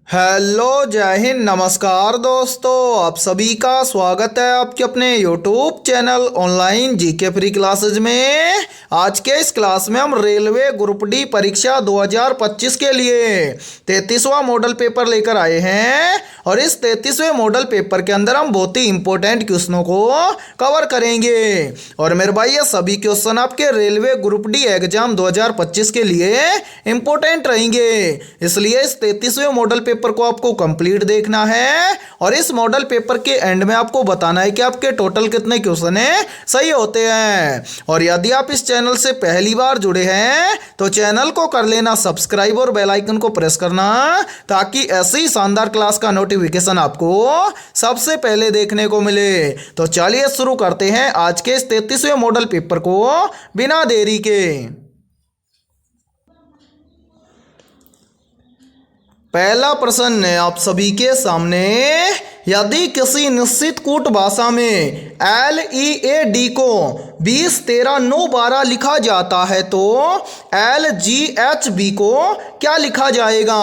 Hello, जय हिंद, नमस्कार दोस्तों। आप सभी का स्वागत है आपके अपने YouTube channel online GK free classes में। आज के इस क्लास में हम रेलवे ग्रुप डी परीक्षा 2025 के लिए 33वां मॉडल पेपर लेकर आए हैं और इस 33वें मॉडल पेपर के अंदर हम बहुत ही इंपॉर्टेंट क्वेश्चनों को कवर करेंगे। और मेरे भाई, ये सभी क्वेश्चन आपके रेलवे ग्रुप डी एग्जाम 2025 के लिए इंपॉर्टेंट रहेंगे, इसलिए इस 33वें मॉडल पेपर को आपको कंप्लीट देखना है और इस मॉडल पेपर के एंड में आपको बताना है कि आपके टोटल कितने क्वेश्चन है सही होते हैं। और यदि आप इस चैनल से पहली बार जुड़े हैं तो चैनल को कर लेना सब्सक्राइब और बेल आइकन को प्रेस करना, ताकि ऐसी शानदार क्लास का नोटिफिकेशन आपको सबसे पहले देखने को मिले। तो चलिए शुरू करते हैं आज के इस 33वें मॉडल पेपर को बिना देरी के। पहला प्रश्न है आप सभी के सामने, यदि किसी निश्चित कूट भाषा में LEAD को 20, 13, 9, 12 लिखा जाता है तो LGHB को क्या लिखा जाएगा।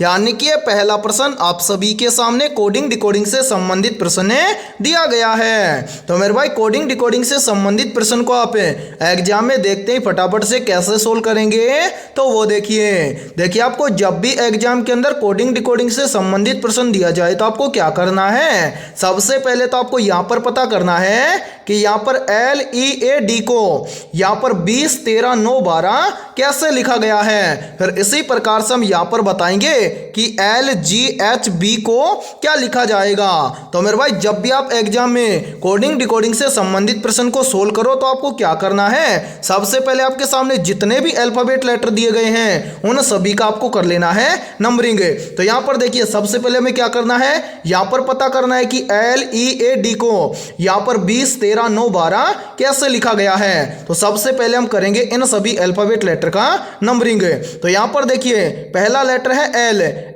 यानी कि यह पहला प्रश्न आप सभी के सामने कोडिंग डिकोडिंग से संबंधित प्रश्न दिया गया है। तो मेरे भाई, कोडिंग डिकोडिंग से संबंधित प्रश्न को आप एग्जाम में देखते ही फटाफट से कैसे सोल्व करेंगे, तो वो देखिए आपको जब भी एग्जाम के अंदर कोडिंग डिकोडिंग से संबंधित प्रश्न दिया जाए तो आपको क्या करना है। सबसे पहले तो आपको यहां पर पता करना है कि यहां पर LEAD को यहां पर 20, 13, 9, 12 कैसे लिखा गया है। फिर इसी प्रकार से हम यहां पर बताएंगे कि LGHB को क्या लिखा जाएगा। तो मेरे भाई, जब भी आप एग्जाम में कोडिंग डिकोडिंग से संबंधित प्रश्न को सोल्व करो तो आपको क्या करना है, सबसे पहले आपके सामने जितने भी अल्फाबेट लेटर दिए गए हैं उन सभी का आपको कर लेना है नंबरिंग। तो यहां पर देखिए, सबसे पहले हमें क्या करना है, यहां पर पता करना है कि LEAD को यहां पर 20, 13, 9, 12 कैसे लिखा गया है। तो सबसे पहले हम करेंगे इन सभी अल्फाबेट लेटर का नंबरिंग। तो यहां पर देखिए, पहला लेटर है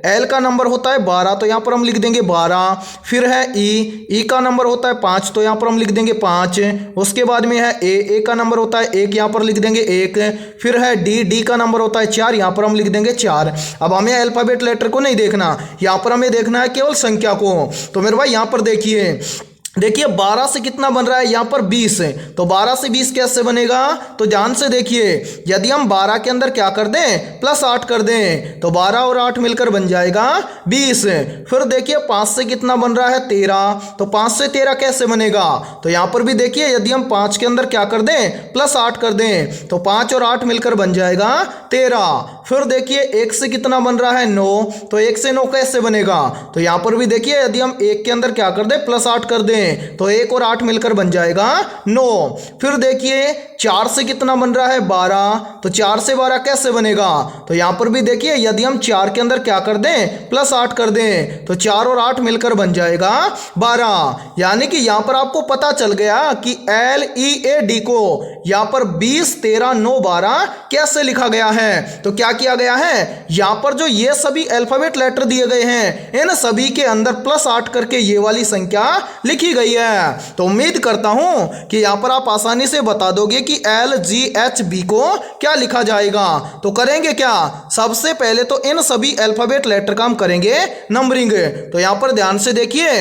L का नंबर होता है 12, तो यहां पर हम लिख देंगे 12। फिर है E का नंबर होता है 5, तो यहां पर हम लिख देंगे 5। उसके बाद में है A का नंबर होता है 1, यहां पर लिख देंगे 1। फिर है D का नंबर होता है 4, यहां पर हम लिख देंगे 4। अब हमें अल्फाबेट लेटर को नहीं देखना, यहां पर हमें देखना है केवल संख्या को। तो मेरे भाई, यहां पर देखिए 12 से कितना बन रहा है, यहां पर 20 है, तो 12 से 20 कैसे बनेगा। तो ध्यान से देखिए, यदि हम 12 के अंदर क्या कर दें, +8 कर दें, तो 12 और 8 मिलकर बन जाएगा 20। फिर देखिए 5 से कितना बन रहा है, 13, तो 5 से 13 कैसे बनेगा। तो यहां पर भी देखिए, यदि हम 5 के अंदर क्या कर दें, +8 कर दें, तो 5 और 8 मिलकर बन जाएगा 13। फिर देखिए 1 से कितना बन रहा है, 9, तो 1 से 9 कैसे बनेगा। तो यहां पर भी देखिए, यदि हम 1 के अंदर क्या कर दें, +8 कर दें, तो 1 और 8 मिलकर बन जाएगा 9। फिर देखिए 4 से कितना बन रहा है, 12, तो 4 से 12 कैसे बनेगा। तो यहां पर भी देखिए, यदि हम 4 के अंदर क्या कर दें, +8 कर दें, तो 4 और 8 मिलकर बन जाएगा 12। यानी कि यहां पर आपको पता चल गया कि LEAD को यहां पर 20, 13, 9, 12 कैसे लिखा गया है। तो क्या किया गया है, यहां पर जो ये सभी अल्फाबेट लेटर दिए गए हैं इन सभी के अंदर +8 करके ये वाली संख्या लिखी गई है। तो उम्मीद करता हूं कि यहां पर आप आसानी से बता दोगे कि LGHB को क्या लिखा जाएगा। तो करेंगे क्या, सबसे पहले तो इन सभी अल्फाबेट लेटर का हम करेंगे नंबरिंग। तो यहां पर ध्यान से देखिए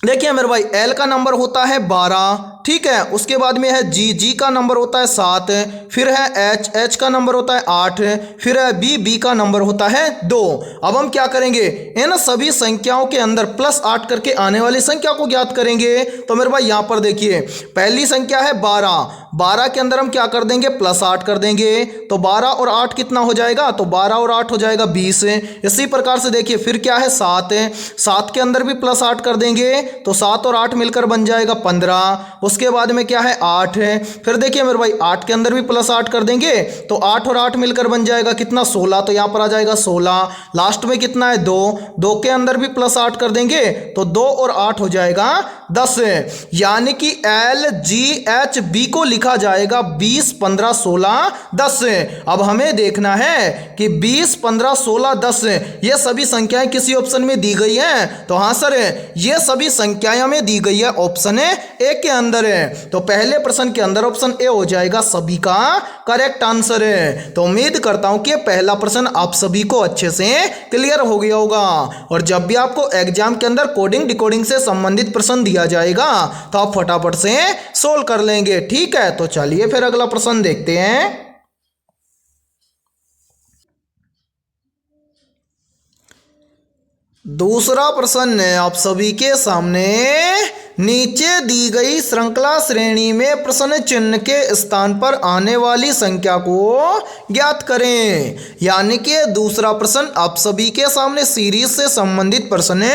मेरे भाई, L का नंबर होता है 12, ठीक है। उसके बाद में है G का नंबर होता है 7। फिर है H का नंबर होता है 8। फिर है B का नंबर होता है 2। अब हम क्या करेंगे, इन सभी संख्याओं के अंदर +8 करके आने वाली संख्या को ज्ञात करेंगे। तो मेरे भाई, यहां पर देखिए पहली संख्या है 12 के अंदर हम क्या कर देंगे, +8 कर देंगे, तो 12 और 8 कितना हो जाएगा, तो 12 और 8 हो जाएगा 20। इसी प्रकार से देखिए फिर क्या है, 7 के अंदर भी +8 कर देंगे, तो 7 और 8 मिलकर बन जाएगा 15। उसके बाद में क्या है, 8 है। फिर देखिए मेरे भाई, 8 के अंदर भी +8 कर देंगे, तो 8 और 8 मिलकर बन जाएगा कितना, 16, तो यहां पर आ जाएगा 16। लास्ट में कितना है, 2 के अंदर भी +8 कर देंगे, तो 2 और 8 हो जाएगा 10। यानी कि LGHB को लिखा जाएगा 20, 15, 16, 10। अब हमें देखना है कि 20, 15, 16, 10 ये सभी संख्याएं किसी ऑप्शन में दी गई हैं। तो हाँ सर, ये सभी संख्याएं हमें दी गई है ऑप्शन ए के अंदर। अंदर है, तो पहले प्रश्न के अंदर ऑप्शन ए हो जाएगा सभी का करेक्ट आंसर है। तो उम्मीद करता हूं कि पहला प्रश्न आप सभी को अच्छे से क्लियर हो गया होगा। और जब भी आपको एग्जाम के अंदर कोडिंग डिकोडिंग से संबंधित प्रश्न दिया जाएगा तो आप फटाफट से सोल्व कर लेंगे। ठीक है, तो चलिए फिर अगला प्रश्न देखते हैं। दूसरा प्रश्न है आप सभी के सामने, नीचे दी गई श्रृंखला श्रेणी में प्रश्न चिन्ह के स्थान पर आने वाली संख्या को ज्ञात करें। यानी कि दूसरा प्रश्न आप सभी के सामने सीरीज से संबंधित प्रश्न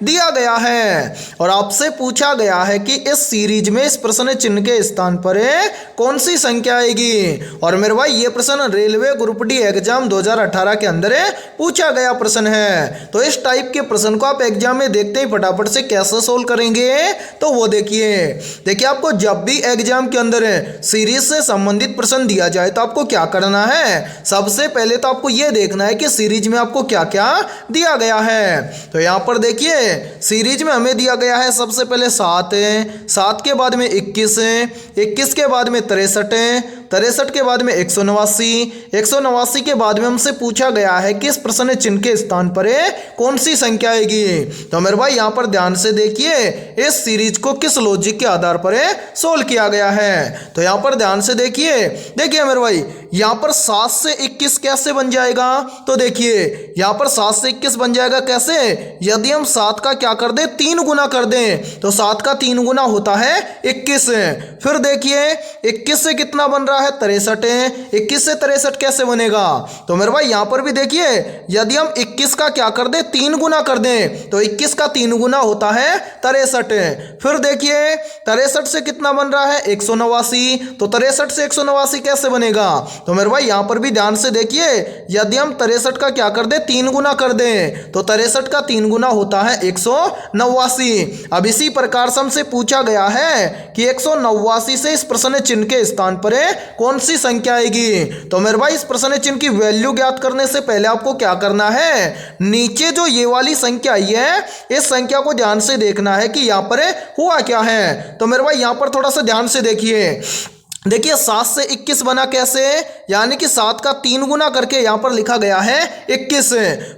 दिया गया है और आपसे पूछा गया है कि इस सीरीज में इस प्रश्न चिन्ह के स्थान पर कौन सी संख्या आएगी। और मेरे भाई ये प्रश्न रेलवे ग्रुप डी एग्जाम 2018 के अंदर पूछा गया प्रश्न है। तो इस टाइप के प्रश्न को आप एग्जाम में देखते ही फटाफट से कैसे सोल्व करेंगे, तो वो देखिए आपको जब भी एग्जाम के अंदर सीरीज से संबंधित प्रश्न दिया जाए तो आपको क्या करना है, सबसे पहले तो आपको ये देखना है कि सीरीज में आपको क्या क्या दिया गया है। तो यहाँ पर देखिए सीरीज में हमें दिया गया है सबसे पहले 7 है, 7 के बाद में 21 है, 21 के बाद में 63 है, 63 के बाद में 189, 189 के बाद में हमसे पूछा गया है कि इस प्रश्न चिन्ह के स्थान पर कौन सी संख्या आएगी। तो मेरे भाई यहाँ पर ध्यान से देखिए इस सीरीज को किस लॉजिक के आधार पर सोल्व किया गया है। तो यहाँ पर ध्यान से देखिए मेरे भाई यहाँ पर 7 से 21 कैसे बन जाएगा। तो देखिए यहाँ पर 7 से 21 बन जाएगा कैसे, यदि हम 7 का क्या कर दें 3 गुना कर दें तो 7 का 3 गुना होता है 21। फिर देखिए 21 से कितना बन रहा है 63, 21 से 63 कैसे बनेगा। तो मेरे भाई यहाँ पर भी देखिए यदि हम 21 का क्या कर दें 3 गुना कर दें तो 21 का 3 गुना होता है 63। फिर देखिए 63 से कितना बन रहा है 189, तो 63 से 189 कैसे बनेगा। तो मेरे भाई यहाँ पर भी ध्यान से देखिए यदि हम 63 का क्या कर दें 3 गुना कर दें तो 63 का 3 गुना होता है 189। अब इसी प्रकार से हमसे पूछा गया है कि 189 से इस प्रश्न चिन्ह के स्थान पर कौन सी संख्या आएगी। तो मेरे भाई इस प्रश्न चिन्ह की वैल्यू ज्ञात करने से पहले आपको क्या करना है, नीचे जो ये वाली संख्या आई है इस संख्या को ध्यान से देखना है कि यहाँ पर हुआ क्या है। तो मेरे भाई यहाँ पर थोड़ा सा ध्यान से देखिए 7 से 21 बना कैसे, यानी कि 7 का 3 गुना करके यहाँ पर लिखा गया है 21।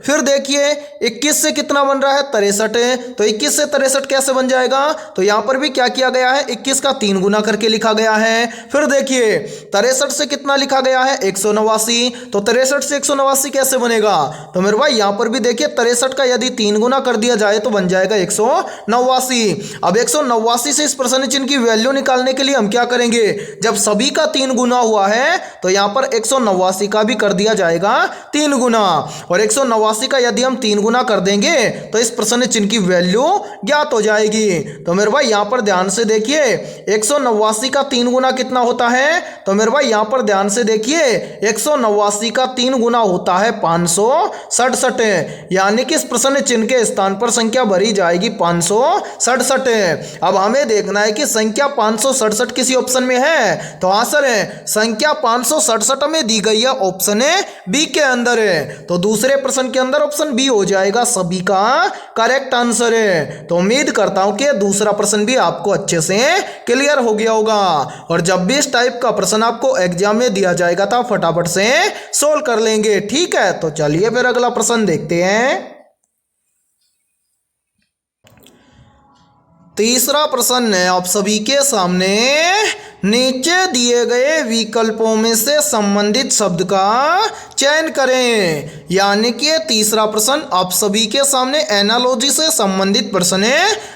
फिर देखिए 21 से कितना बन रहा है 63, तो 21 से 63 कैसे बन जाएगा। तो यहाँ पर भी क्या किया गया है 21 का 3 गुना करके लिखा गया है। फिर देखिए 63 से कितना लिखा गया है 189, तो 63 से 189 कैसे बनेगा। तो मेरे भाई यहाँ पर भी देखिए 63 का यदि 3 गुना कर दिया जाए तो बन जाएगा 189। अब 189 से इस प्रश्न चिन्ह की वैल्यू निकालने के लिए हम क्या करेंगे, जब सभी का 3 गुना हुआ है तो यहां पर 189 का भी कर दिया जाएगा 3 गुना, और 189 का यदि हम 3 गुना कर देंगे तो इस प्रश्न चिन्ह की वैल्यू ज्ञात हो जाएगी। तो मेरे भाई यहां पर ध्यान से देखिए 189 का 3 गुना कितना होता है। तो मेरे भाई यहां पर ध्यान से देखिए 189 का 3 गुना होता है 567, यानी कि इस प्रश्न चिन्ह के स्थान पर संख्या भरी जाएगी 567। अब हमें देखना है कि संख्या 567 किसी ऑप्शन में है। तो आंसर है संख्या 567 में दी गई है ऑप्शन बी के अंदर है। तो दूसरे प्रश्न के अंदर ऑप्शन बी हो जाएगा सभी का करेक्ट आंसर है। तो उम्मीद करता हूं कि दूसरा प्रश्न भी आपको अच्छे से क्लियर हो गया होगा। और जब भी इस टाइप का प्रश्न आपको एग्जाम में दिया जाएगा तो आप फटाफट से सोल्व कर लेंगे। ठीक है, तो चलिए फिर अगला प्रश्न देखते हैं। तीसरा प्रश्न है आप सभी के सामने, नीचे दिए गए विकल्पों में से संबंधित शब्द का चयन करें। यानी कि तीसरा प्रश्न आप सभी के सामने एनालॉजी से संबंधित प्रश्न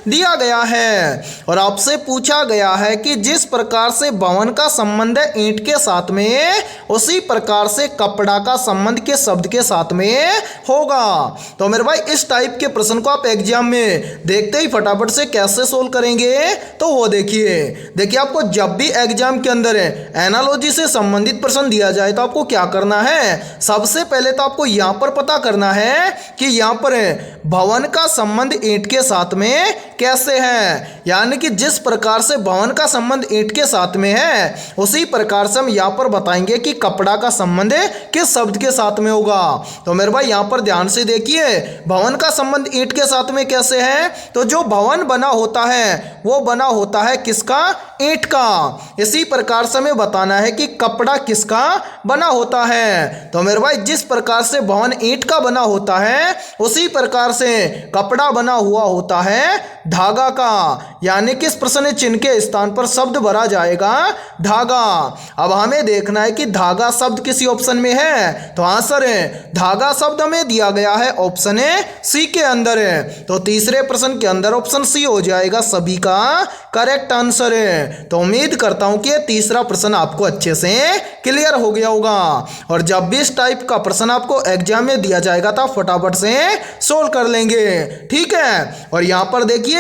दिया गया है और आपसे पूछा गया है कि जिस प्रकार से भवन का संबंध है ईंट के साथ में, उसी प्रकार से कपड़ा का संबंध के शब्द के साथ में होगा। तो मेरे भाई इस टाइप के प्रश्न को आप एग्जाम में देखते ही फटाफट से कैसे सोल्व करेंगे, तो वो देखिए आपको जब भी एग्जाम के अंदर एनालॉजी से संबंधित प्रश्न दिया जाए तो आपको क्या करना है, सबसे पहले तो आपको यहाँ पर पता करना है कि यहाँ पर भवन का संबंध ईंट के साथ में कैसे है। यानी कि जिस प्रकार से भवन का संबंध ईंट के साथ में है उसी प्रकार से हम यहाँ पर बताएंगे कि कपड़ा का संबंध किस शब्द के साथ में होगा। तो मेरे भाई यहाँ पर ध्यान से देखिए, भवन का संबंध ईंट के साथ में कैसे है, तो जो भवन बना होता है वो बना होता है किसका, ईंट का। इसी प्रकार से हमें बताना है कि कपड़ा किसका बना होता है। तो मेरे भाई जिस प्रकार से भवन ईंट का बना होता है उसी प्रकार से कपड़ा बना हुआ होता है धागा का। यानी कि इस प्रश्न चिन्ह के स्थान पर शब्द भरा जाएगा धागा। अब हमें देखना है कि धागा शब्द किसी ऑप्शन में है, तो आंसर है धागा शब्द हमें दिया गया है ऑप्शन सी के अंदर है। तो तीसरे प्रश्न के अंदर ऑप्शन सी हो जाएगा सभी का करेक्ट आंसर है। तो उम्मीद करता हूं कि तीसरा प्रश्न आपको अच्छे से क्लियर हो गया होगा। और जब भी इस टाइप का प्रश्न आपको एग्जाम में दिया जाएगा तो फटाफट से सोल्व कर लेंगे, ठीक है। और यहाँ पर देखिए,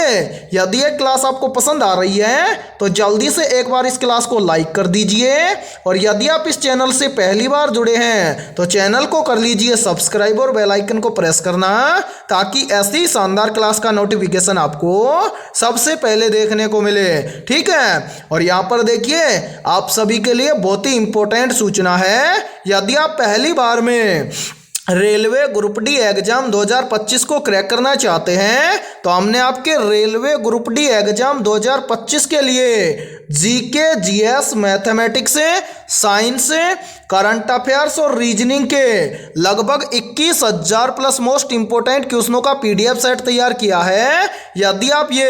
यदि ये क्लास आपको पसंद आ रही है तो जल्दी से एक बार इस क्लास को लाइक कर दीजिए। और यदि आप इस चैनल से पहली बार जुड़े हैं तो चैनल को कर लीजिए सब्सक्राइब और बेल आइकन को प्रेस करना, ताकि ऐसी शानदार क्लास का नोटिफिकेशन आपको सबसे पहले देखने को मिले, ठीक है। और यहाँ पर देखिए, आप सभी के लिए बहुत ही इंपॉर्टेंट सूचना है। यदि आप पहली बार में रेलवे ग्रुप डी एग्जाम 2025 को क्रैक करना चाहते हैं तो हमने आपके रेलवे ग्रुप डी एग्जाम 2025 के लिए GK, GS, mathematics, science, current affairs और रीजनिंग के लगभग 21,000 प्लस मोस्ट इंपोर्टेंट क्वेश्चनों का पीडीएफ सेट तैयार किया है। यदि आप ये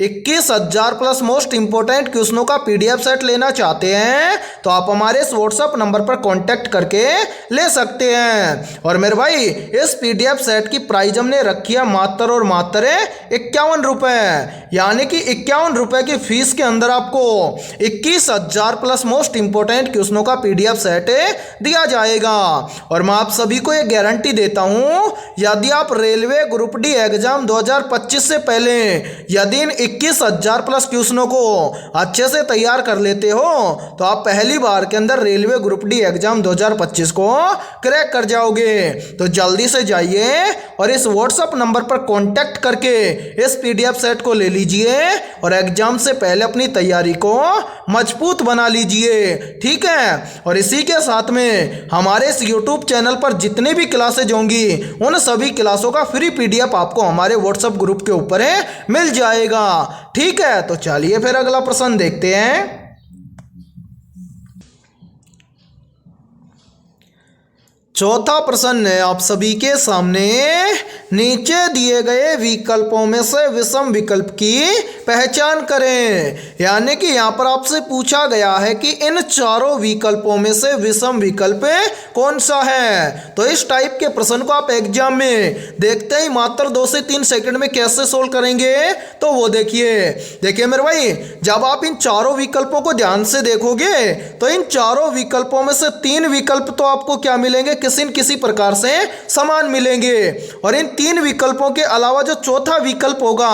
21,000 प्लस मोस्ट इंपोर्टेंट क्वेश्चनों का पीडीएफ सेट लेना चाहते हैं तो आप हमारे इस व्हाट्सएप नंबर पर कांटेक्ट करके ले सकते हैं। और मेरे भाई इस पीडीएफ सेट की प्राइस हमने रखी है मात्र और मात्र 51 रुपये। यानी कि 51 रुपये की फीस के अंदर आपको 21,000 प्लस मोस्ट इंपोर्टेंट क्वेश्चनों का पीडीएफ सेट दिया जाएगा। और मैं आप सभी को ये गारंटी देता हूं, यदि आप रेलवे ग्रुप डी एग्जाम 2025 से पहले यदि इन 21,000 प्लस क्वेश्चनों को अच्छे से तैयार कर लेते हो तो आप पहली बार के अंदर रेलवे ग्रुप डी एग्जाम 2025 को क्रैक कर जाओगे। तो जल्दी से जाइए और इस व्हाट्सएप नंबर पर कांटेक्ट करके इस पीडीएफ सेट को ले लीजिए और एग्जाम से पहले अपनी तैयारी को मजबूत बना लीजिए, ठीक है। और इसी के साथ में हमारे इस यूट्यूब चैनल पर जितनी भी क्लासेज होंगी उन सभी क्लासों का फ्री पीडीएफ आपको हमारे व्हाट्सएप ग्रुप के ऊपर मिल जाएगा, ठीक है। तो चलिए फिर अगला प्रश्न देखते हैं। चौथा प्रश्न है आप सभी के सामने, नीचे दिए गए विकल्पों में से विषम विकल्प की पहचान करें। यानी कि यहाँ पर आपसे पूछा गया है कि इन चारों विकल्पों में से विषम विकल्प कौन सा है। तो इस टाइप के प्रश्न को आप एग्जाम में देखते ही मात्र 2 से 3 सेकंड में कैसे सोल्व करेंगे, तो वो देखिए मेरे भाई, जब आप इन चारों विकल्पों को ध्यान से देखोगे तो इन चारों विकल्पों में से 3 विकल्प तो आपको क्या मिलेंगे, किसी न किसी प्रकार से समान मिलेंगे। और इन 3 विकल्पों के अलावा जो चौथा विकल्प होगा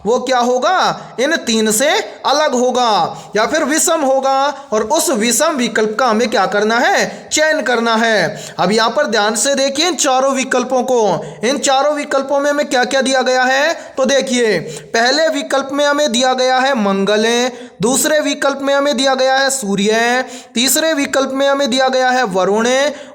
वो क्या होगा, इन 3 से अलग होगा या फिर विषम होगा। और उस विषम विकल्प का हमें क्या करना है, चयन करना है। अब यहां पर ध्यान से देखिए इन चारों विकल्पों को, इन चारों विकल्पों में हमें क्या क्या दिया गया है। तो देखिए, पहले विकल्प में हमें दिया गया है मंगल, दूसरे विकल्प में हमें दिया गया है सूर्य, तीसरे विकल्प में हमें दिया गया है वरुण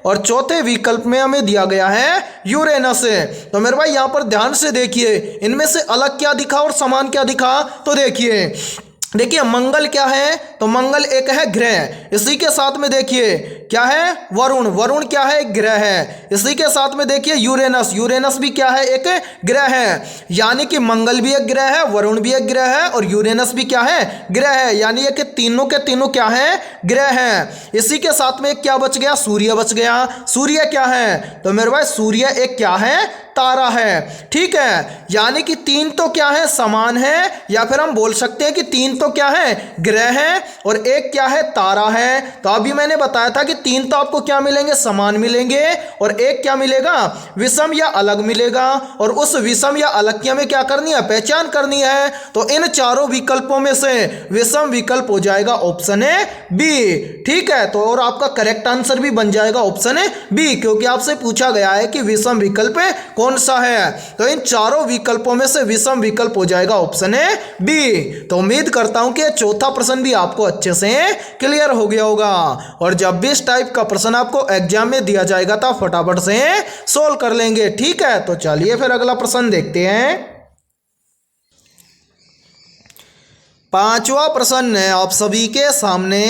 और चौथे विकल्प में हमें दिया गया है यूरेनस। तो मेरे भाई यहां पर ध्यान से देखिए, इनमें से अलग क्या दिखा और समान क्या दिखा। तो देखिए मंगल क्या है, तो मंगल एक है ग्रह। इसी के साथ में देखिए क्या है, वरुण क्या है, एक ग्रह है। इसी के साथ में देखिए यूरेनस भी क्या है, एक ग्रह है। यानी कि मंगल भी एक ग्रह है, वरुण भी एक ग्रह है और यूरेनस भी क्या है, ग्रह है। यानी ये कि तीनों के तीनों क्या है, ग्रह है। इसी के साथ में क्या बच गया, सूर्य बच गया। सूर्य क्या है, तो मेरे भाई सूर्य एक क्या है, तारा है, ठीक है। यानी कि 3 तो क्या है, समान है, या फिर हम बोल सकते हैं कि 3 तो क्या है, ग्रह है और एक क्या है, तारा है। तो अभी मैंने बताया था कि तीन तो आपको क्या मिलेंगे, समान मिलेंगे, और एक क्या मिलेगा, विषम या अलग मिलेगा। और उस विषम या अलग की हमें क्या करनी है, पहचान करनी है। तो इन चारों विकल्पों में से विषम विकल्प हो जाएगा ऑप्शन है बी। ठीक है, तो और आपका करेक्ट आंसर भी बन जाएगा ऑप्शन है बी, क्योंकि आपसे पूछा गया है कि विषम विकल्प कौन सा है। तो इन चारों विकल्पों में से विषम विकल्प हो जाएगा ऑप्शन है बी। तो उम्मीद करता हूं कि चौथा प्रश्न भी आपको अच्छे से क्लियर हो गया होगा। और जब भी इस टाइप का प्रश्न आपको एग्जाम में दिया जाएगा तो फटाफट से सोल्व कर लेंगे। ठीक है, तो चलिए फिर अगला प्रश्न देखते हैं। पांचवा प्रश्न है आप सभी के सामने।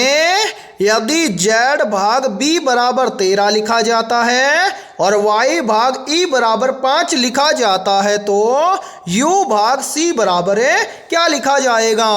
यदि z भाग b बराबर 13 लिखा जाता है और y भाग e बराबर 5 लिखा जाता है तो u भाग c बराबर है क्या लिखा जाएगा।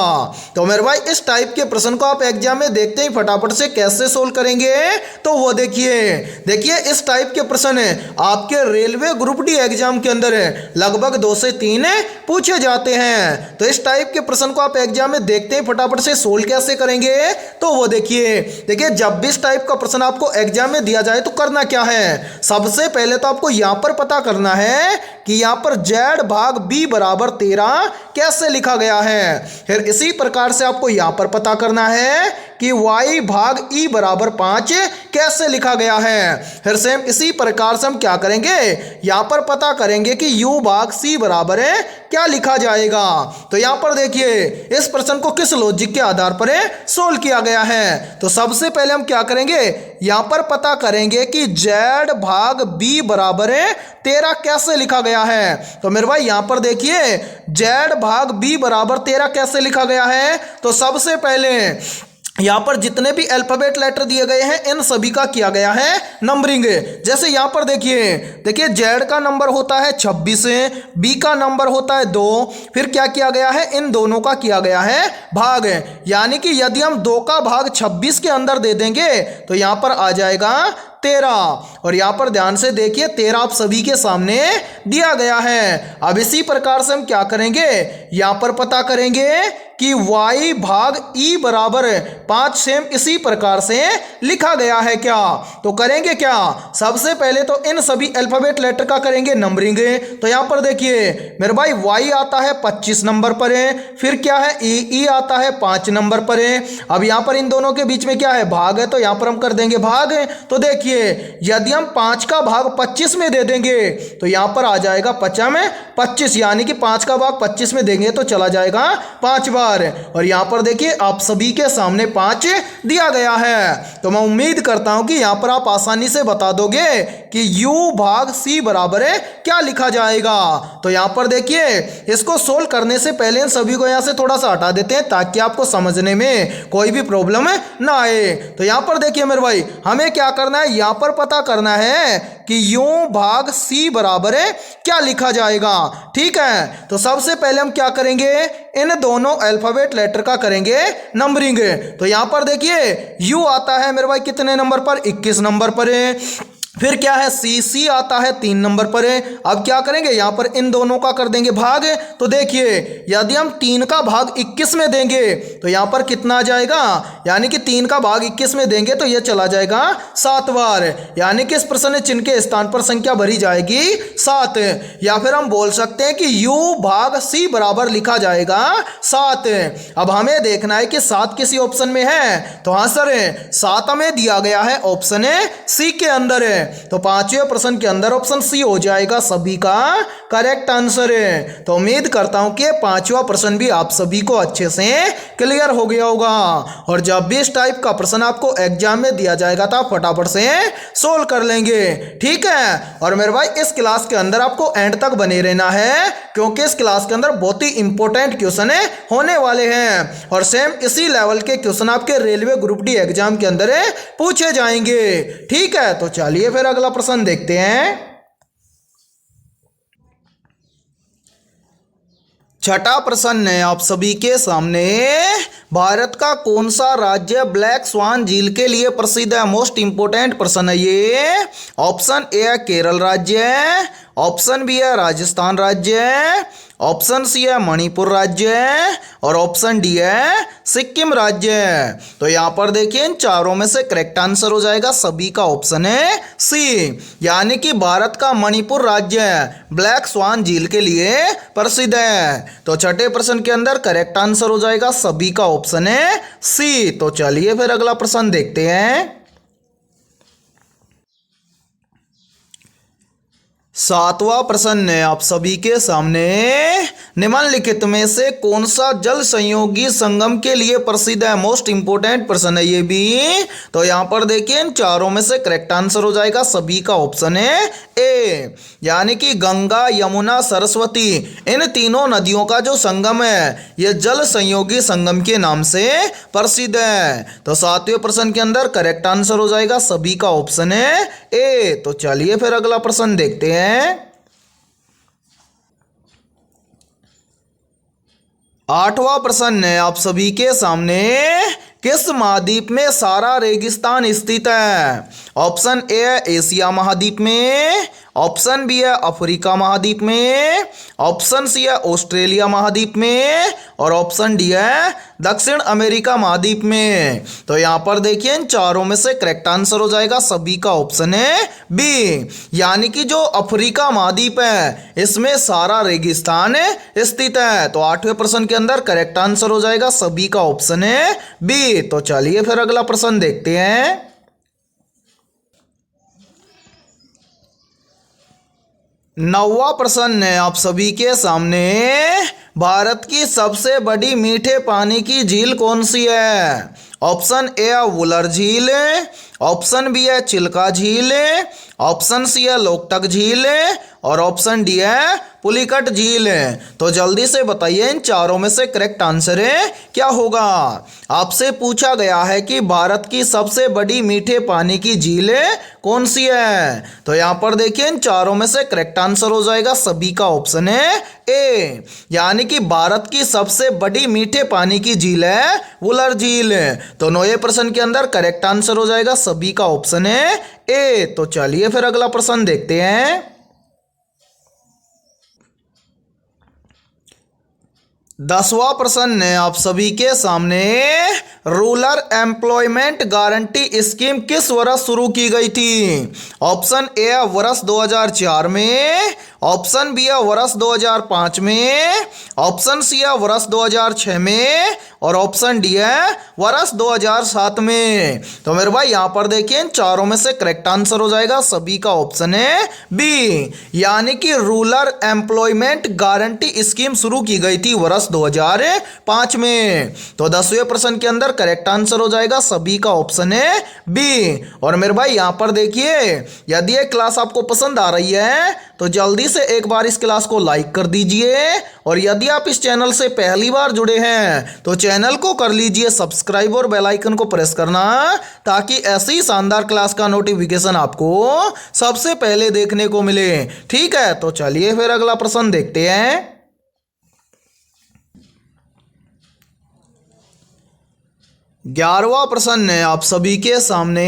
तो मेरे भाई इस टाइप के प्रश्न को आप एग्जाम में देखते ही फटाफट से कैसे सोल्व करेंगे, तो वो देखिए इस टाइप के प्रश्न आपके रेलवे ग्रुप डी एग्जाम के अंदर लगभग 2 से 3 पूछे जाते हैं। तो इस टाइप के प्रश्न को आप एग्जाम में देखते ही फटाफट से सोल्व कैसे करेंगे, तो वो देखिए जब भी इस टाइप का प्रश्न आपको एग्जाम में दिया जाए तो करना क्या है, सबसे पहले तो आपको यहां पर पता करना है कि यहां पर z भाग b बराबर 13 कैसे लिखा गया है। फिर इसी प्रकार से आपको यहां पर पता करना है कि y भाग e बराबर 5 कैसे लिखा गया है। फिर सेम इसी प्रकार से हम क्या करेंगे, यहां पर पता करेंगे कि u भाग c बराबर है क्या लिखा जाएगा। तो यहां पर देखिए इस प्रश्न को किस लॉजिक के आधार पर सोल्व किया गया है। तो सबसे पहले हम क्या करेंगे, यहां पर पता करेंगे कि z भाग b बराबर 13 कैसे लिखा गया है। तो मेरे भाई यहां पर देखिए z भाग b बराबर 13 कैसे लिखा गया है। तो सबसे पहले यहाँ पर जितने भी अल्फाबेट लेटर दिए गए हैं इन सभी का किया गया है नंबरिंग। जैसे यहाँ पर देखिए जेड का नंबर होता है 26, बी का नंबर होता है 2, फिर क्या किया गया है, इन दोनों का किया गया है भाग। यानी कि यदि हम 2 का भाग 26 के अंदर दे देंगे तो यहाँ पर आ जाएगा 13। और यहाँ पर ध्यान से देखिए 13 आप सभी के सामने दिया गया है। अब इसी प्रकार से हम क्या करेंगे, यहाँ पर पता करेंगे कि y भाग e बराबर 5 सेम इसी प्रकार से लिखा गया है क्या। तो करेंगे क्या, सबसे पहले तो इन सभी अल्फाबेट लेटर का करेंगे नंबरिंग। तो यहाँ पर देखिए मेरे भाई y आता है 25 नंबर पर फिर क्या है e आता है 5 नंबर पर अब यहाँ पर इन दोनों के बीच में क्या है, भाग है, तो यहाँ पर हम कर देंगे भाग। तो देखिए यदि हम 5 का भाग 25 में दे देंगे तो यहाँ पर आ जाएगा 5 में 25, यानी कि 5 का भाग 25 में देंगे तो चला जाएगा 5 बार। और यहाँ पर देखिए आप सभी के सामने 5 दिया गया है। तो मैं उम्मीद करता हूं कि यहाँ पर आप आसानी से बता दोगे कि u भाग c बराबर है क्या लिखा जाएगा। तो यहाँ पर देखिए इसको सोल्व करने से पहले इन सभी को यहाँ से थोड़ा सा हटा देते हैं ताकि आपको समझने में कोई भी प्रॉब्लम ना आए। तो यहाँ पर देखिए मेरे भाई हमें क्या करना है, यहाँ पर पता करना है कि u भाग c बराबर है क्या लिखा जाएगा। ठीक है, तो सबसे पहले हम क्या करेंगे, इन दोनों अल्फाबेट लेटर का करेंगे नंबरिंग। तो यहां पर देखिए u आता है मेरे भाई कितने नंबर पर, 21 नंबर पर फिर क्या है सी आता है 3 नंबर पर अब क्या करेंगे, यहाँ पर इन दोनों का कर देंगे भाग। तो देखिए यदि हम 3 का भाग 21 में देंगे तो यहाँ पर कितना आ जाएगा, यानी कि 3 का भाग 21 में देंगे तो ये चला जाएगा 7 बार, यानी कि इस प्रश्न चिन्ह के स्थान पर संख्या भरी जाएगी 7। या फिर हम बोल सकते हैं कि u भाग c बराबर लिखा जाएगा 7। अब हमें देखना है कि 7 किसी ऑप्शन में है, तो हाँ सर 7 हमें दिया गया है ऑप्शन सी के अंदर है। तो 5वें प्रश्न के अंदर ऑप्शन सी हो जाएगा सभी का करेक्ट आंसर है। तो उम्मीद करता हूं कि 5वां प्रश्न भी आप सभी को अच्छे से क्लियर हो गया होगा। और जब भी इस टाइप का प्रश्न आपको एग्जाम में दिया जाएगा तो आप फटाफट से सोल्व कर लेंगे। ठीक है, और मेरे भाई इस क्लास के अंदर आपको एंड तक बने रहना है क्योंकि इस क्लास के अंदर बहुत ही इंपॉर्टेंट क्वेश्चन होने वाले हैं और सेम इसी लेवल के क्वेश्चन आपके रेलवे ग्रुप डी एग्जाम के अंदर पूछे जाएंगे। ठीक है, तो चलिए फिर अगला प्रश्न देखते हैं। छठा प्रश्न है आप सभी के सामने। भारत का कौन सा राज्य ब्लैक स्वान झील के लिए प्रसिद्ध है? मोस्ट इंपोर्टेंट प्रश्न है ये। ऑप्शन ए है केरल राज्य, ऑप्शन बी है राजस्थान राज्य, ऑप्शन सी है मणिपुर राज्य और ऑप्शन डी है सिक्किम राज्य। तो यहाँ पर देखिए इन चारों में से करेक्ट आंसर हो जाएगा सभी का ऑप्शन है सी, यानी कि भारत का मणिपुर राज्य ब्लैक स्वान झील के लिए प्रसिद्ध है। तो छठे प्रश्न के अंदर करेक्ट आंसर हो जाएगा सभी का ऑप्शन है सी। तो चलिए फिर अगला प्रश्न देखते हैं। सातवां प्रश्न है आप सभी के सामने, निम्नलिखित में से कौन सा जल संयोगी संगम के लिए प्रसिद्ध है। मोस्ट इंपोर्टेंट प्रश्न है ये भी। तो यहां पर देखिए इन चारों में से करेक्ट आंसर हो जाएगा सभी का ऑप्शन है ए, यानी कि गंगा यमुना सरस्वती इन तीनों नदियों का जो संगम है यह जल संयोगी संगम के नाम से प्रसिद्ध है। तो सातवें प्रश्न के अंदर करेक्ट आंसर हो जाएगा सभी का ऑप्शन है ए। तो चलिए फिर अगला प्रश्न देखते हैं। आठवां प्रश्न है आप सभी के सामने, किस महाद्वीप में सारा रेगिस्तान स्थित है। ऑप्शन ए है एशिया महाद्वीप में, ऑप्शन बी है अफ्रीका महाद्वीप में, ऑप्शन सी है ऑस्ट्रेलिया महाद्वीप में और ऑप्शन डी है दक्षिण अमेरिका महाद्वीप में। तो यहां पर देखिए इन चारों में से करेक्ट आंसर हो जाएगा सभी का ऑप्शन है बी, यानी कि जो अफ्रीका महाद्वीप है इसमें सारा रेगिस्तान स्थित है। तो आठवें प्रश्न के अंदर करेक्ट आंसर हो जाएगा सभी का ऑप्शन है बी। तो चलिए फिर अगला प्रश्न देखते हैं। नौवां प्रश्न है आप सभी के सामने, भारत की सबसे बड़ी मीठे पानी की झील कौन सी है। ऑप्शन ए है वुलर झील, ऑप्शन बी है चिल्का झील, ऑप्शन सी है लोकटक झील और ऑप्शन डी है पुलिकट झील। तो जल्दी से बताइए इन चारों में से करेक्ट आंसर है क्या होगा। आपसे पूछा गया है कि भारत की सबसे बड़ी मीठे पानी की झील कौन सी है। तो यहां पर देखिए इन चारों में से करेक्ट आंसर हो जाएगा सभी का ऑप्शन है ए, यानी कि भारत की सबसे बड़ी मीठे पानी की झील है वुलर झील। तो नौवें प्रश्न के अंदर करेक्ट आंसर हो जाएगा सभी का ऑप्शन है ए। तो चलिए फिर अगला प्रश्न देखते हैं। 10वां प्रश्न है आप सभी के सामने, रूरल एम्प्लॉयमेंट गारंटी स्कीम किस वर्ष शुरू की गई थी। ऑप्शन ए है वर्ष 2004 में, ऑप्शन बी है वर्ष 2005 में, ऑप्शन सी है वर्ष 2006 में और ऑप्शन डी है वर्ष 2007 में। तो मेरे भाई यहां पर देखिए इन चारों में से करेक्ट आंसर हो जाएगा सभी का ऑप्शन है बी, यानी कि रूरल एम्प्लॉयमेंट गारंटी स्कीम शुरू की गई थी वर्ष 2005 में। तो 10वें प्रश्न के अंदर करेक्ट आंसर हो जाएगा सभी का ऑप्शन है बी। और मेरे भाई यहां पर देखिए यदि ये क्लास आपको पसंद आ रही है तो जल्दी से एक बार इस क्लास को लाइक कर दीजिए और यदि आप इस चैनल से पहली बार जुड़े हैं तो चैनल को कर लीजिए सब्सक्राइब और बेल आइकन को प्रेस करना, ताकि ऐसी शानदार क्लास का नोटिफिकेशन आपको सबसे पहले देखने को मिले। ठीक है, तो चलिए फिर अगला प्रश्न देखते हैं। 11वां प्रश्न है आप सभी के सामने,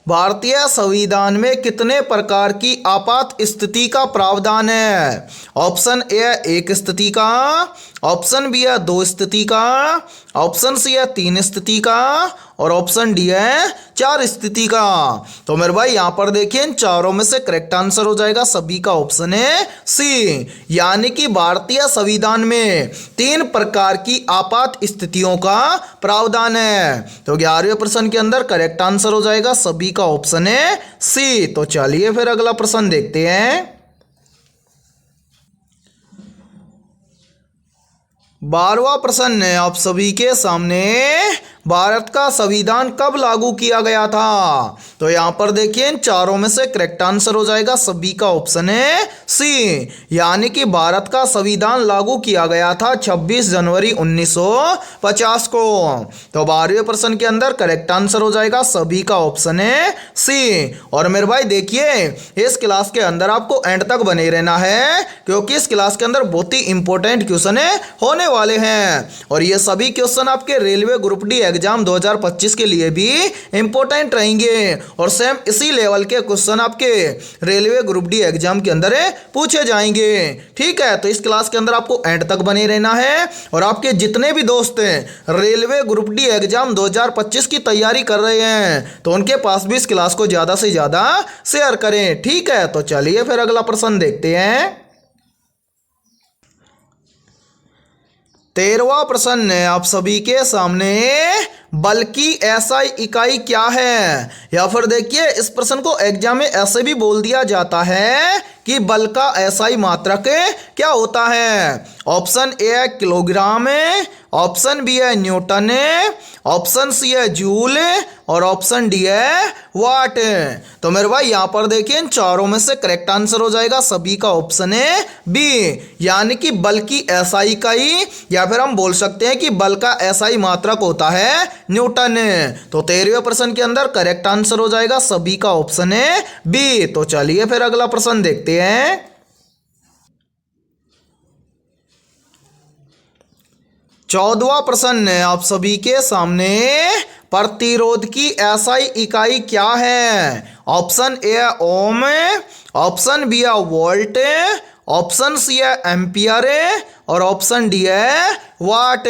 भारतीय संविधान में कितने प्रकार की आपात स्थिति का प्रावधान है। ऑप्शन ए है 1 स्थिति का, ऑप्शन बी है 2 स्थिति का, ऑप्शन सी है 3 स्थिति का और ऑप्शन डी है 4 स्थिति का। तो मेरे भाई यहां पर देखिए इन चारों में से करेक्ट आंसर हो जाएगा सभी का ऑप्शन है सी, यानी कि भारतीय संविधान में 3 प्रकार की आपात स्थितियों का प्रावधान है। तो 11वें प्रश्न के अंदर करेक्ट आंसर हो जाएगा सभी का ऑप्शन है सी। तो चलिए फिर अगला प्रश्न देखते हैं। 12वां प्रश्न है आप सभी के सामने, भारत का संविधान कब लागू किया गया था। तो यहां पर देखिए इन चारों में से करेक्ट आंसर हो जाएगा सभी का ऑप्शन है सी, यानी कि भारत का संविधान लागू किया गया था 26 जनवरी 1950 को। तो 12वें प्रश्न के अंदर करेक्ट आंसर हो जाएगा सभी का ऑप्शन है सी। और मेरे भाई देखिए इस क्लास के अंदर आपको एंड तक बने रहना है, क्योंकि इस क्लास के अंदर बहुत ही इंपॉर्टेंट क्वेश्चन होने वाले हैं और ये सभी क्वेश्चन आपके रेलवे ग्रुप डी एग्जाम 2025 के लिए भी इंपॉर्टेंट रहेंगे और सेम इसी लेवल के क्वेश्चन आपके रेलवे ग्रुप डी एग्जाम के अंदर पूछे जाएंगे। ठीक है, तो इस क्लास के अंदर आपको एंड तक बने रहना है और आपके जितने भी दोस्त हैं रेलवे ग्रुप डी एग्जाम 2025 की तैयारी कर रहे हैं तो उनके पास भी इस क्लास को ज्यादा से ज्यादा शेयर करें। ठीक है, तो चलिए फिर अगला प्रश्न देखते हैं। 13वां प्रश्न है आप सभी के सामने, बल की एसआई इकाई क्या है? या फिर देखिए इस प्रश्न को एग्जाम में ऐसे भी बोल दिया जाता है कि बल का एसआई मात्रक क्या होता है। ऑप्शन ए है किलोग्राम, ऑप्शन बी है न्यूटन, ऑप्शन सी है जूल और ऑप्शन डी है वाट। तो मेरे भाई यहाँ पर देखिए इन चारों में से करेक्ट आंसर हो जाएगा सभी का ऑप्शन है बी, यानी कि बल की एसआई इकाई या फिर हम बोल सकते हैं कि बल का एसआई मात्रक होता है न्यूटन। तो 13वें प्रश्न के अंदर करेक्ट आंसर हो जाएगा सभी का ऑप्शन है बी। तो चलिए फिर अगला प्रश्न देखते हैं। 14वां प्रश्न है आप सभी के सामने, प्रतिरोध की एसआई इकाई क्या है? ऑप्शन ए है ओम, ऑप्शन बी है वोल्ट, ऑप्शन सी है एम्पियर और ऑप्शन डी है वाट।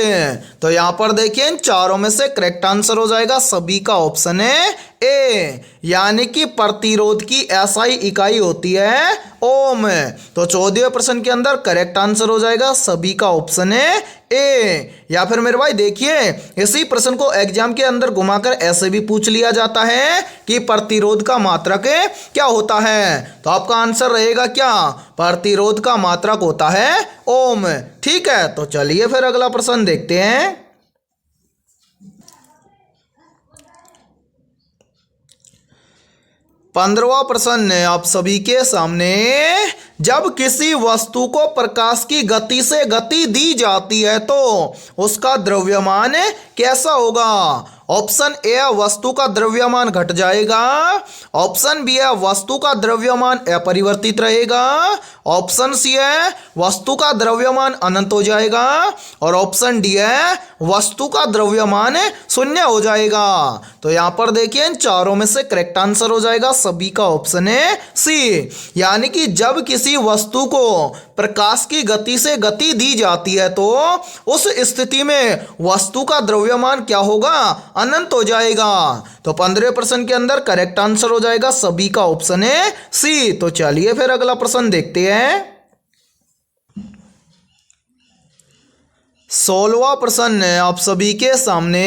तो यहां पर देखिए इन चारों में से करेक्ट आंसर हो जाएगा सभी का ऑप्शन है ए, यानी कि प्रतिरोध की एसआई इकाई होती है ओम। तो 14वें प्रश्न के अंदर करेक्ट आंसर हो जाएगा सभी का ऑप्शन है ए। या फिर मेरे भाई देखिए इसी प्रश्न को एग्जाम के अंदर घुमाकर ऐसे भी पूछ लिया जाता है कि प्रतिरोध का मात्रक क्या होता है, तो आपका आंसर रहेगा क्या? प्रतिरोध का मात्रक होता है ओम। ठीक है, तो चलिए फिर अगला प्रश्न देखते हैं। 15वां प्रश्न है आप सभी के सामने, जब किसी वस्तु को प्रकाश की गति से गति दी जाती है तो उसका द्रव्यमान कैसा होगा? ऑप्शन ए वस्तु का द्रव्यमान घट जाएगा, ऑप्शन बी है वस्तु का द्रव्यमान अपरिवर्तित रहेगा, ऑप्शन सी है वस्तु का द्रव्यमान अनंत हो जाएगा और ऑप्शन डी है वस्तु का द्रव्यमान शून्य हो जाएगा। तो यहां पर देखिए इन चारों में से करेक्ट आंसर हो जाएगा सभी का ऑप्शन है सी, यानी कि जब किसी वस्तु को प्रकाश की गति से गति दी जाती है तो उस स्थिति में वस्तु का द्रव्यमान क्या होगा? अनंत हो जाएगा। तो 15वें प्रश्न के अंदर करेक्ट आंसर हो जाएगा सभी का ऑप्शन है सी। तो चलिए फिर अगला प्रश्न देखते हैं। 16वां प्रश्न है आप सभी के सामने,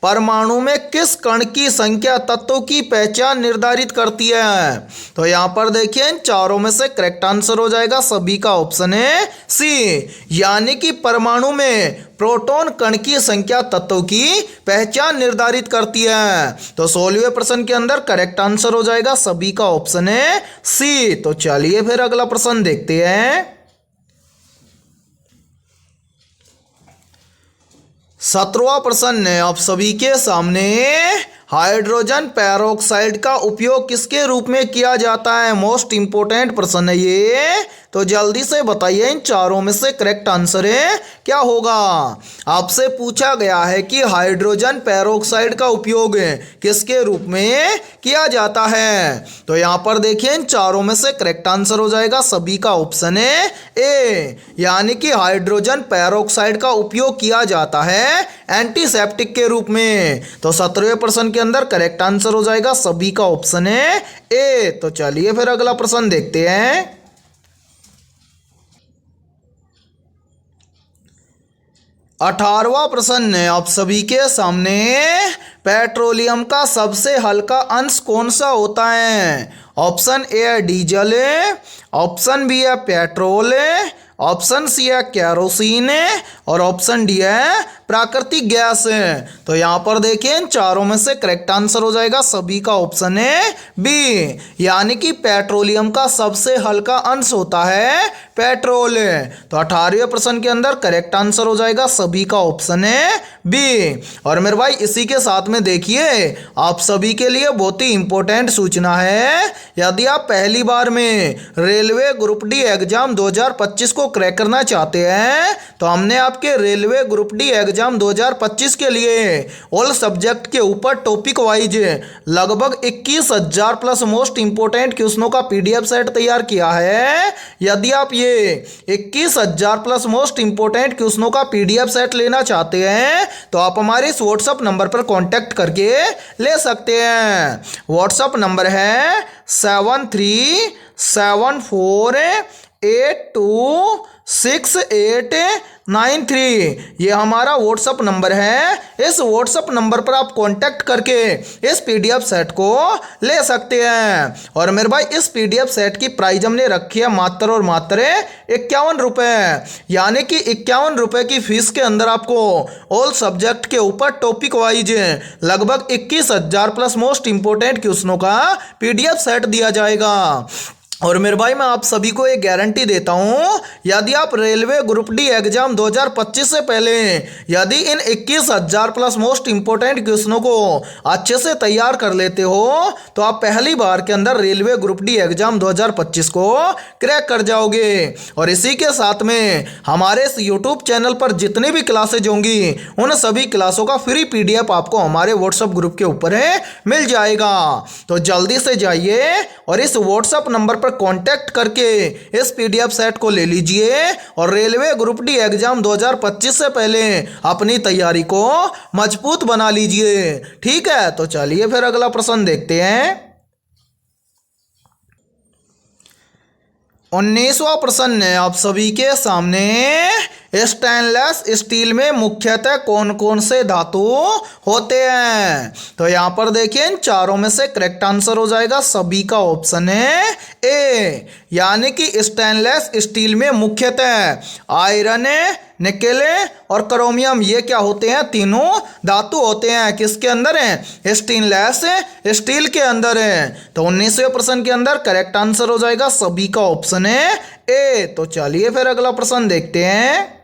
परमाणु में किस कण की संख्या तत्वों की पहचान निर्धारित करती है? तो यहां पर देखिए इन चारों में से करेक्ट आंसर हो जाएगा सभी का ऑप्शन है सी, यानी कि परमाणु में प्रोटॉन कण की संख्या तत्वों की पहचान निर्धारित करती है। तो 16वें प्रश्न के अंदर करेक्ट आंसर हो जाएगा सभी का ऑप्शन है सी। तो चलिए फिर अगला प्रश्न देखते हैं। 17वां प्रश्न है आप सभी के सामने, हाइड्रोजन पेरोक्साइड का उपयोग किसके रूप में किया जाता है? मोस्ट इंपोर्टेंट प्रश्न है ये, तो जल्दी से बताइए इन चारों में से करेक्ट आंसर है क्या होगा? आपसे पूछा गया है कि हाइड्रोजन पेरोक्साइड का उपयोग किसके रूप में किया जाता है। तो यहां पर देखिए इन चारों में से करेक्ट आंसर हो जाएगा सभी का ऑप्शन है ए, यानी कि हाइड्रोजन पेरोक्साइड का उपयोग किया जाता है एंटीसेप्टिक के रूप में। तो 17वें प्रश्न के अंदर करेक्ट आंसर हो जाएगा सभी का ऑप्शन है ए। तो चलिए फिर अगला प्रश्न देखते हैं। 18वां प्रश्न है आप सभी के सामने, पेट्रोलियम का सबसे हल्का अंश कौन सा होता है? ऑप्शन ए है डीजल, ऑप्शन बी है पेट्रोल, ऑप्शन सी है कैरोसिन और ऑप्शन डी है प्राकृतिक गैस। तो यहाँ पर देखिए इन चारों में से करेक्ट आंसर हो जाएगा सभी का ऑप्शन है बी, यानी कि पेट्रोलियम का सबसे हल्का अंश होता है पेट्रोल। तो 18वें प्रश्न के अंदर करेक्ट आंसर हो जाएगा सभी का ऑप्शन है बी। और मेरे भाई इसी के साथ में देखिए आप सभी के लिए बहुत ही इंपॉर्टेंट सूचना है। यदि आप पहली बार में रेलवे ग्रुप डी एग्जाम 2025 को क्रैक करना चाहते हैं तो हमने आपके रेलवे ग्रुप डी एग्जाम 2025 के लिए ऑल सब्जेक्ट के ऊपर टॉपिक वाइज लगभग 21,000 प्लस मोस्ट इंपोर्टेंट क्वेश्चनों का पीडीएफ सेट तैयार किया है। यदि आप ये 21,000 प्लस मोस्ट इंपोर्टेंट क्वेश्चनों का पीडीएफ सेट लेना चाहते हैं तो आप हमारे इस व्हाट्सएप नंबर पर कांटेक्ट करके ले सकते हैं। व्हाट्सएप नंबर है 7374826893। ये हमारा व्हाट्सअप नंबर है। इस व्हाट्सअप नंबर पर आप कांटेक्ट करके इस पीडीएफ सेट को ले सकते हैं। और मेरे भाई इस पीडीएफ सेट की प्राइस हमने रखी है मात्र और मात्र 51 रुपये, यानी कि 51 रुपये की फीस के अंदर आपको ऑल सब्जेक्ट के ऊपर टॉपिक वाइज लगभग 21,000 प्लस मोस्ट इंपोर्टेंट क्वेश्चनों का पीडीएफ सेट दिया जाएगा। और मेरे भाई मैं आप सभी को एक गारंटी देता हूं, यदि आप रेलवे ग्रुप डी एग्जाम 2025 से पहले यदि इन 21,000 प्लस मोस्ट इंपोर्टेंट क्वेश्चनों को अच्छे से तैयार कर लेते हो तो आप पहली बार के अंदर रेलवे ग्रुप डी एग्जाम 2025 को क्रैक कर जाओगे। और इसी के साथ में हमारे इस यूट्यूब चैनल पर जितनी भी क्लासेज होंगी उन सभी क्लासों का फ्री पीडीएफ आपको हमारे व्हाट्सएप ग्रुप के ऊपर मिल जाएगा। तो जल्दी से जाइए और इस व्हाट्सएप नंबर कांटेक्ट करके इस पीडीएफ सेट को ले लीजिए और रेलवे ग्रुप डी एग्जाम 2025 से पहले अपनी तैयारी को मजबूत बना लीजिए। ठीक है, तो चलिए फिर अगला प्रश्न देखते हैं। 19वां प्रश्न है आप सभी के सामने। स्टेनलेस स्टील में मुख्यतः कौन कौन से धातु होते हैं? तो यहां पर देखिए इन चारों में से करेक्ट आंसर हो जाएगा सभी का ऑप्शन है ए, यानी कि स्टेनलेस स्टील में मुख्यतः आयरन, निकेल और क्रोमियम ये क्या होते हैं? तीनों धातु होते हैं। किसके अंदर है? स्टेनलेस स्टील के अंदर है। तो 19वें प्रश्न के अंदर करेक्ट आंसर हो जाएगा सभी का ऑप्शन है ए। तो चलिए फिर अगला प्रश्न देखते हैं।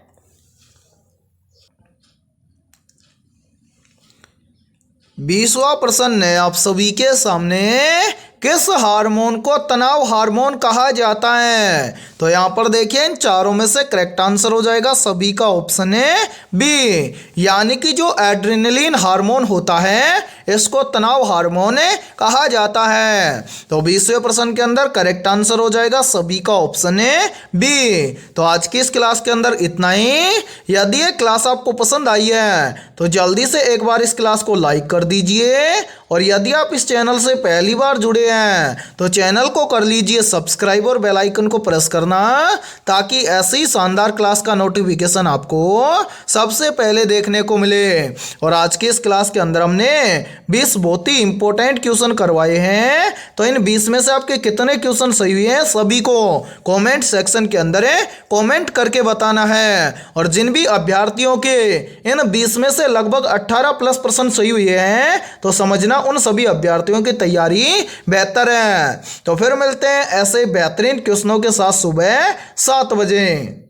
20वां प्रश्न है आप सभी के सामने। किस हार्मोन को तनाव हार्मोन कहा जाता है? तो यहां पर देखिए इन चारों में से करेक्ट आंसर हो जाएगा सभी का ऑप्शन है बी, यानी कि जो एड्रेनलिन हार्मोन होता है इसको तनाव हार्मोन कहा जाता है। तो 20वें प्रश्न के अंदर करेक्ट आंसर हो जाएगा सभी का ऑप्शन है बी। तो आज की इस क्लास के अंदर इतना ही। यदि ये क्लास आपको पसंद आई है तो जल्दी से एक बार इस क्लास को लाइक कर दीजिए और यदि आप इस चैनल से पहली बार जुड़े हैं तो चैनल को कर लीजिए सब्सक्राइब और बेल आइकन को प्रेस करना ताकि ऐसी शानदार क्लास का नोटिफिकेशन आपको सबसे पहले देखने को मिले। और आज की इस क्लास के अंदर हमने 20 बहुत ही इंपॉर्टेंट क्वेश्चन करवाए हैं। तो इन 20 में से आपके कितने क्वेश्चन सही हुए हैं सभी को कमेंट सेक्शन के अंदर कमेंट करके बताना है। और जिन भी अभ्यर्थियों के इन 20 में से लगभग 18 प्लस % सही हुए हैं तो समझना उन सभी अभ्यर्थियों की तैयारी बेहतर है। तो फिर मिलते हैं ऐसे बेहतरीन क्वेश्चनों के साथ सुबह 7 बजे।